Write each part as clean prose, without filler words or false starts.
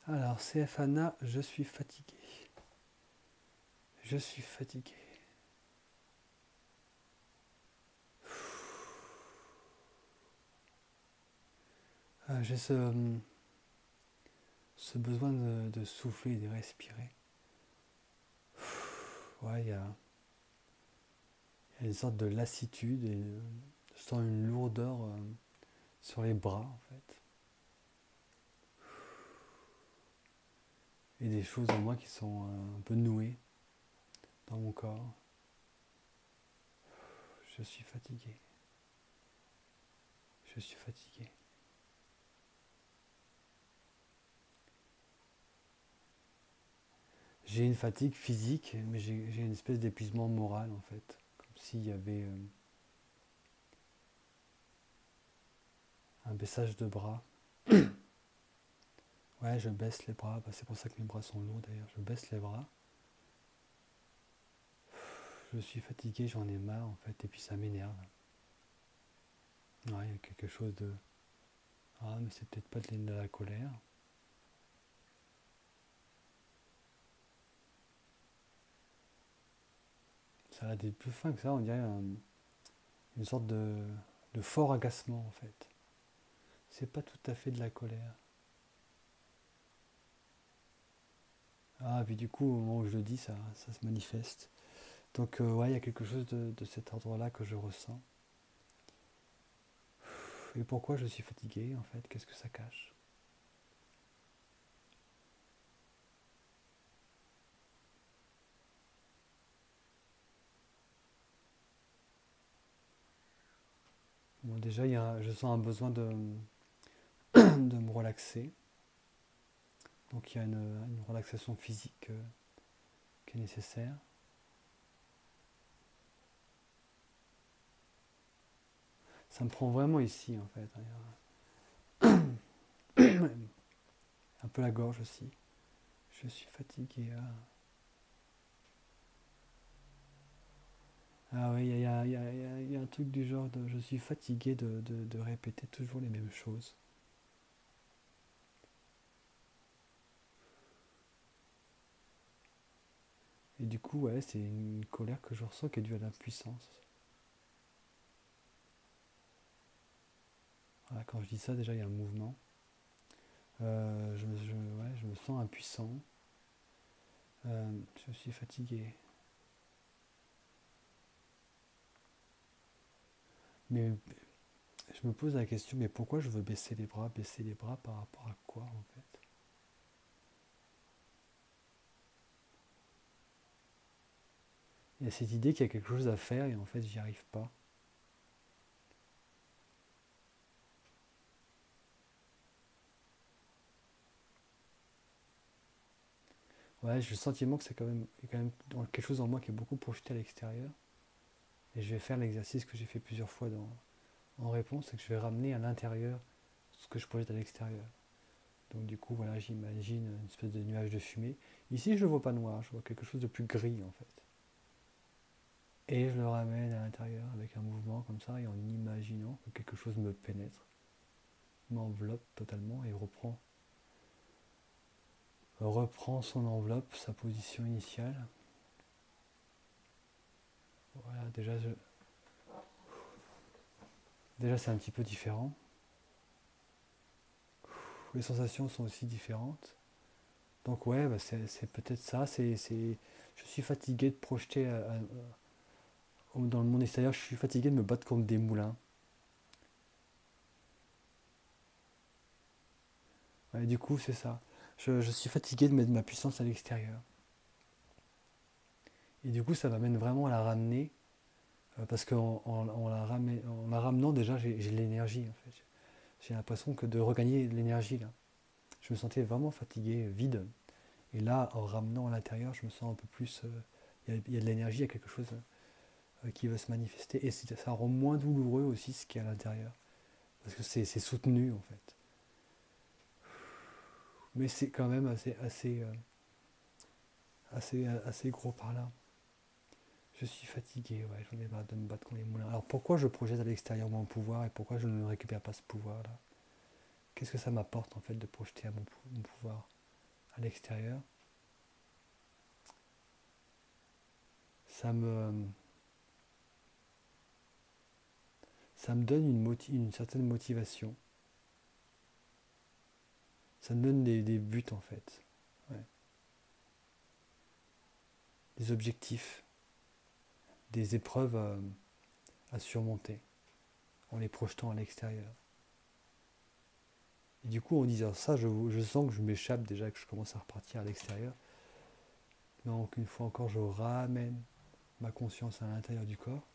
Alors, CFANA, je suis fatigué. Je suis fatigué. J'ai ce besoin de souffler et de respirer. Ouais, il y a une sorte de lassitude et je sens une lourdeur sur les bras en fait. Et des choses en moi qui sont un peu nouées dans mon corps. Je suis fatigué. Je suis fatigué. J'ai une fatigue physique, mais j'ai une espèce d'épuisement moral en fait. Comme s'il y avait un baissage de bras. Ouais, je baisse les bras. Bah, c'est pour ça que mes bras sont lourds d'ailleurs. Je baisse les bras. Je suis fatigué, j'en ai marre en fait, et puis ça m'énerve. Ouais, il y a quelque chose de... Ah, mais c'est peut-être pas de la colère. Ça a des plus fins que ça, on dirait une sorte de fort agacement en fait. C'est pas tout à fait de la colère. Ah, puis du coup, au moment où je le dis, ça se manifeste. Donc, ouais, il y a quelque chose de cet ordre-là que je ressens. Et pourquoi je suis fatigué en fait? Qu'est-ce que ça cache? Bon, déjà, je sens un besoin de me relaxer. Donc, il y a une relaxation physique qui est nécessaire. Ça me prend vraiment ici en fait. Un peu la gorge aussi. Je suis fatigué. Ah oui, il y a un truc du genre de je suis fatigué de répéter toujours les mêmes choses. Et du coup, ouais, c'est une colère que je ressens qui est due à l'impuissance. Voilà, quand je dis ça, déjà, il y a un mouvement. Ouais, je me sens impuissant. Je suis fatigué. Mais je me pose la question, mais pourquoi je veux baisser les bras? Baisser les bras par rapport à quoi, en fait? Il y a cette idée qu'il y a quelque chose à faire et en fait, j'y arrive pas. Ouais, j'ai le sentiment que c'est quand même quelque chose en moi qui est beaucoup projeté à l'extérieur. Et je vais faire l'exercice que j'ai fait plusieurs fois en réponse, c'est que je vais ramener à l'intérieur ce que je projette à l'extérieur. Donc du coup, voilà, j'imagine une espèce de nuage de fumée. Ici, je ne le vois pas noir, je vois quelque chose de plus gris en fait. Et je le ramène à l'intérieur avec un mouvement comme ça et en imaginant que quelque chose me pénètre, m'enveloppe totalement et reprend son enveloppe, sa position initiale. Voilà, déjà c'est un petit peu différent. Les sensations sont aussi différentes. Donc ouais, bah c'est peut-être ça. Je suis fatigué de projeter dans le monde extérieur. Je suis fatigué de me battre contre des moulins. Ouais, du coup, c'est ça. Je suis fatigué de mettre ma puissance à l'extérieur. Et du coup, ça m'amène vraiment à la ramener. Parce en la ramenant, déjà, j'ai de l'énergie, en fait. J'ai l'impression que de regagner de l'énergie, là. Je me sentais vraiment fatigué, vide. Et là, en ramenant à l'intérieur, je me sens un peu plus... Il y a de l'énergie, il y a quelque chose qui veut se manifester. Et ça rend moins douloureux aussi ce qui est à l'intérieur. Parce que c'est soutenu, en fait. Mais c'est quand même assez gros par là. Je suis fatigué, ouais, j'en ai marre de me battre contre les moulins. Alors pourquoi je projette à l'extérieur mon pouvoir et pourquoi je ne récupère pas ce pouvoir-là? Qu'est-ce que ça m'apporte en fait de projeter à mon pouvoir? à l'extérieur, ça me, ça me donne une certaine motivation. Ça me donne des buts en fait, ouais. Des objectifs, des épreuves à surmonter en les projetant à l'extérieur. Et du coup, en disant ça, je sens que je m'échappe déjà, que je commence à repartir à l'extérieur. Donc, une fois encore, je ramène ma conscience à l'intérieur du corps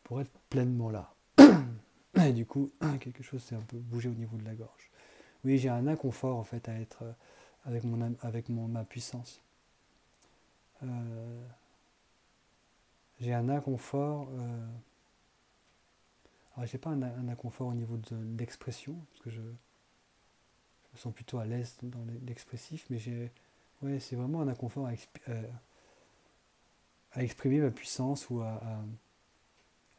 pour être pleinement là. Et du coup, quelque chose s'est un peu bougé au niveau de la gorge. Oui, j'ai un inconfort en fait à être ma puissance. Euh, j'ai un inconfort. Alors, j'ai pas un inconfort au niveau de l'expression, parce que je me sens plutôt à l'aise dans l'expressif, mais ouais, c'est vraiment un inconfort à exprimer ma puissance ou à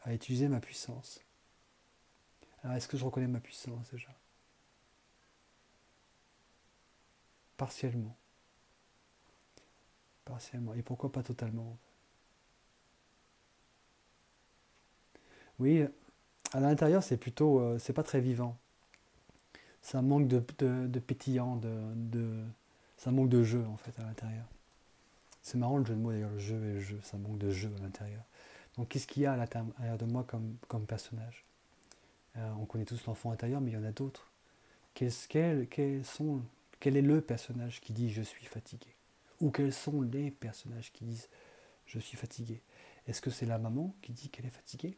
utiliser ma puissance. Alors, est-ce que je reconnais ma puissance déjà? Partiellement. Partiellement. Et pourquoi pas totalement? Oui, à l'intérieur, c'est plutôt, c'est pas très vivant. Ça manque de pétillant, ça manque de jeu en fait à l'intérieur. C'est marrant le jeu de mots d'ailleurs, le jeu et le jeu, ça manque de jeu à l'intérieur. Donc qu'est-ce qu'il y a à l'intérieur de moi comme personnage? On connaît tous l'enfant intérieur, mais il y en a d'autres. Quel est le personnage qui dit je suis fatigué? Ou quels sont les personnages qui disent je suis fatigué? Est-ce que c'est la maman qui dit qu'elle est fatiguée?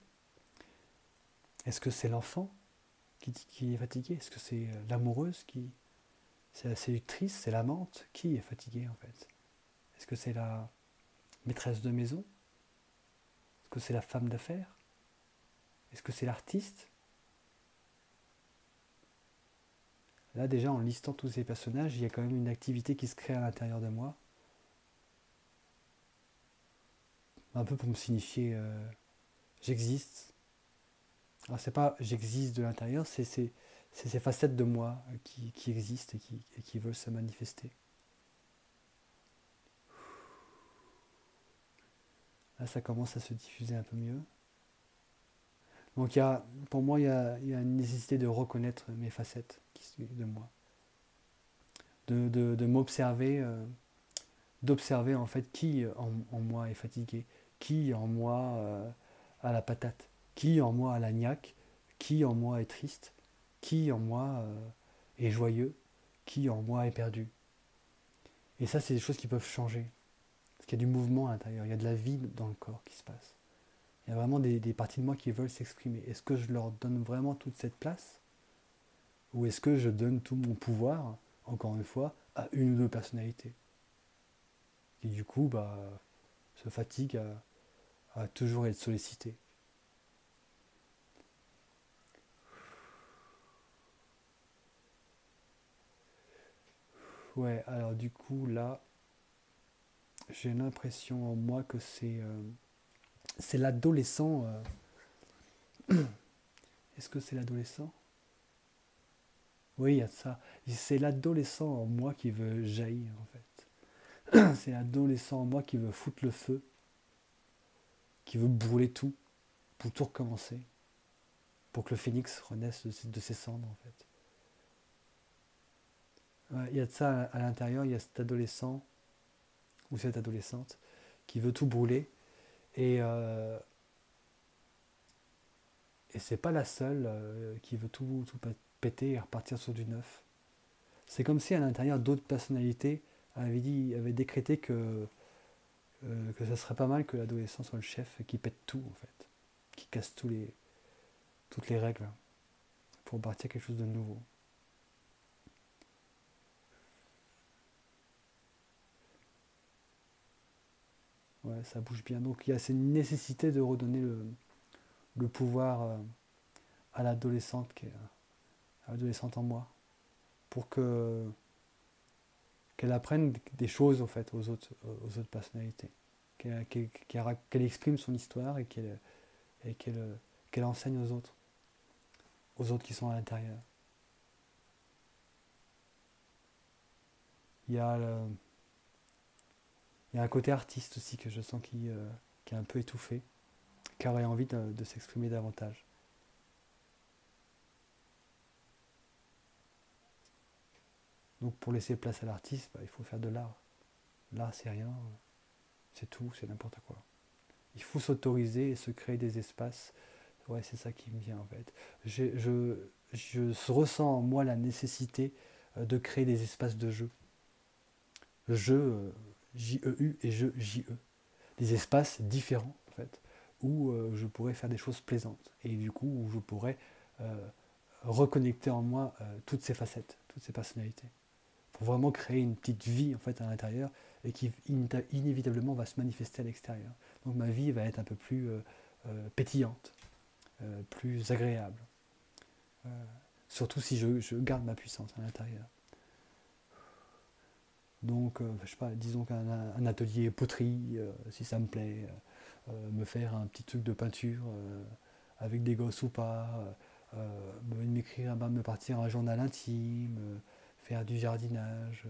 Est-ce que c'est l'enfant qui dit qu'il est fatigué? Est-ce que c'est l'amoureuse c'est la séductrice, c'est l'amante? Qui est fatiguée en fait? Est-ce que c'est la maîtresse de maison? Est-ce que c'est la femme d'affaires? Est-ce que c'est l'artiste? Là déjà en listant tous ces personnages, il y a quand même une activité qui se crée à l'intérieur de moi, un peu pour me signifier j'existe. Alors c'est pas j'existe de l'intérieur, c'est ces facettes de moi qui existent et qui veulent se manifester. Là ça commence à se diffuser un peu mieux. Donc pour moi il y a une nécessité de reconnaître mes facettes de moi, de m'observer, d'observer en fait qui en moi est fatigué, qui en moi a la patate, qui en moi a la niaque, qui en moi est triste, qui en moi est joyeux, qui en moi est perdu. Et ça, c'est des choses qui peuvent changer. Parce qu'il y a du mouvement à l'intérieur, il y a de la vie dans le corps qui se passe. Il y a vraiment des parties de moi qui veulent s'exprimer. Est-ce que je leur donne vraiment toute cette place? Ou est-ce que je donne tout mon pouvoir, encore une fois, à une ou deux personnalités qui du coup se fatiguent à toujours être sollicitées? Ouais, alors du coup là, j'ai l'impression en moi que c'est l'adolescent. Est-ce que c'est l'adolescent? Oui, il y a de ça. C'est l'adolescent en moi qui veut jaillir en fait. C'est l'adolescent en moi qui veut foutre le feu, qui veut brûler tout pour tout recommencer, pour que le phénix renaisse de ses cendres en fait. Ouais, il y a de ça à l'intérieur, il y a cet adolescent ou cette adolescente qui veut tout brûler et c'est pas la seule qui veut tout péter et repartir sur du neuf. C'est comme si à l'intérieur d'autres personnalités avaient décrété que ça serait pas mal que l'adolescent soit le chef et qui pète tout en fait, qui casse toutes les règles pour partir quelque chose de nouveau. Ouais, ça bouge bien. Donc il y a cette nécessité de redonner le pouvoir à l'adolescente à l'adolescente en moi pour qu'elle apprenne des choses en fait aux autres personnalités, qu'elle exprime son histoire et qu'elle enseigne aux autres qui sont à l'intérieur. Il y a, il y a un côté artiste aussi que je sens qui est un peu étouffé, qui aurait envie de s'exprimer davantage. Donc pour laisser place à l'artiste, bah, il faut faire de l'art. L'art, c'est rien, c'est tout, c'est n'importe quoi. Il faut s'autoriser et se créer des espaces. Ouais, c'est ça qui me vient en fait. Je ressens en moi la nécessité de créer des espaces de jeu. Jeu, J-E-U et jeu, J-E. Des espaces différents en fait, où je pourrais faire des choses plaisantes. Et du coup, où je pourrais euh, reconnecter en moi toutes ces facettes, toutes ces personnalités. Pour vraiment créer une petite vie en fait à l'intérieur et qui inévitablement va se manifester à l'extérieur. Donc ma vie va être un peu plus pétillante, plus agréable. Euh, Surtout si je garde ma puissance à l'intérieur. Donc, je sais pas, disons qu'un atelier poterie, si ça me plaît, me faire un petit truc de peinture avec des gosses ou pas, m'écrire, me partir un journal intime, faire du jardinage,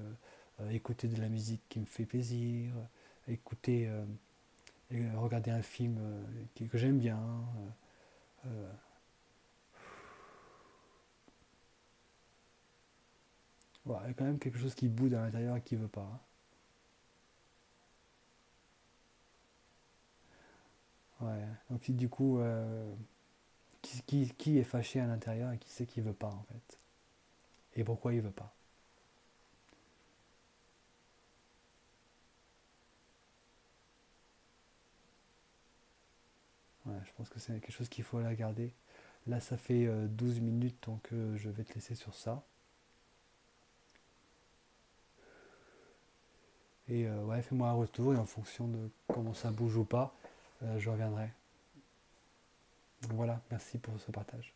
écouter de la musique qui me fait plaisir, écouter, regarder un film que j'aime bien. Euh, voilà, il y a quand même quelque chose qui boude à l'intérieur et qui veut pas, hein. Ouais. Donc du coup, qui est fâché à l'intérieur et qui sait qu'il veut pas en fait. Et pourquoi il veut pas. Ouais, je pense que c'est quelque chose qu'il faut la garder. Là, ça fait 12 minutes, donc je vais te laisser sur ça. Et ouais, fais-moi un retour et en fonction de comment ça bouge ou pas, je reviendrai. Donc voilà, merci pour ce partage.